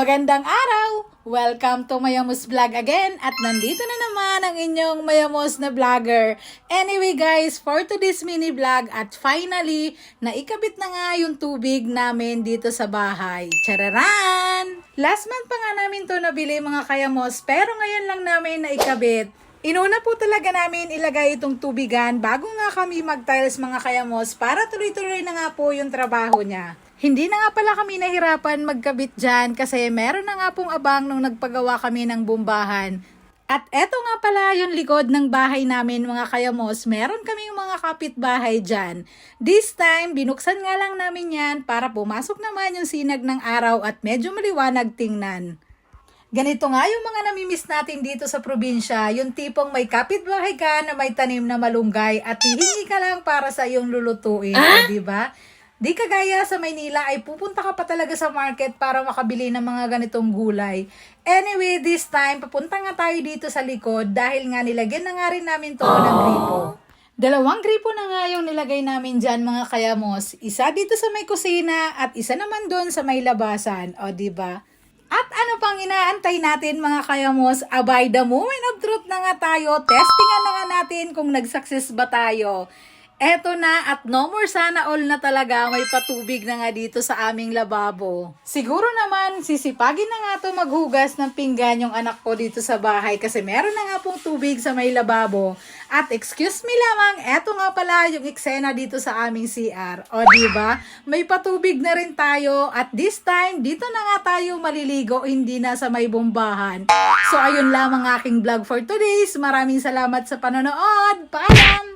Magandang araw! Welcome to Mayamos Vlog again at nandito na naman ang inyong Mayamos na vlogger. Anyway guys, for today's mini vlog at finally, naikabit na nga yung tubig namin dito sa bahay. Chararan! Last month pa nga namin to nabili mga kayamos pero ngayon lang namin naikabit. Inuna po talaga namin ilagay itong tubigan bago nga kami mag-tiles mga kayamos para tuloy-tuloy na nga po yung trabaho niya. Hindi na nga pala kami nahirapan magkabit dyan kasi meron na nga pong abang nung nagpagawa kami ng bumbahan. At eto nga pala yung likod ng bahay namin mga kayamos, meron kaming mga kapitbahay dyan. This time, binuksan nga lang namin yan para pumasok naman yung sinag ng araw at medyo maliwanag tingnan. Ganito nga yung mga namimiss natin dito sa probinsya, yung tipong may kapitbahay ka na may tanim na malunggay at hihingi ka lang para sa iyong lulutuin, diba? Di kagaya sa Maynila ay pupunta ka pa talaga sa market para makabili ng mga ganitong gulay. Anyway, this time papunta nga tayo dito sa likod dahil nga nilagyan na nga rin namin to ng gripo. Dalawang gripo na nga yung nilagay namin dyan mga kayamos. Isa dito sa may kusina at isa naman doon sa may labasan. O diba? At ano pang inaantay natin mga kayamos? Abay, the moment of truth na nga tayo. Testingan na nga natin kung nag-success ba tayo. Eto na at no more sana all na talaga, may patubig na nga dito sa aming lababo. Siguro naman sisipagin na nga to maghugas ng pinggan yung anak ko dito sa bahay kasi meron na nga pong tubig sa may lababo. At excuse me lamang, eto nga pala yung eksena dito sa aming CR. O diba? May patubig na rin tayo at this time dito na nga tayo maliligo, hindi na sa may bombahan. So ayun lamang aking vlog for today. Maraming salamat sa panonood. Paalam!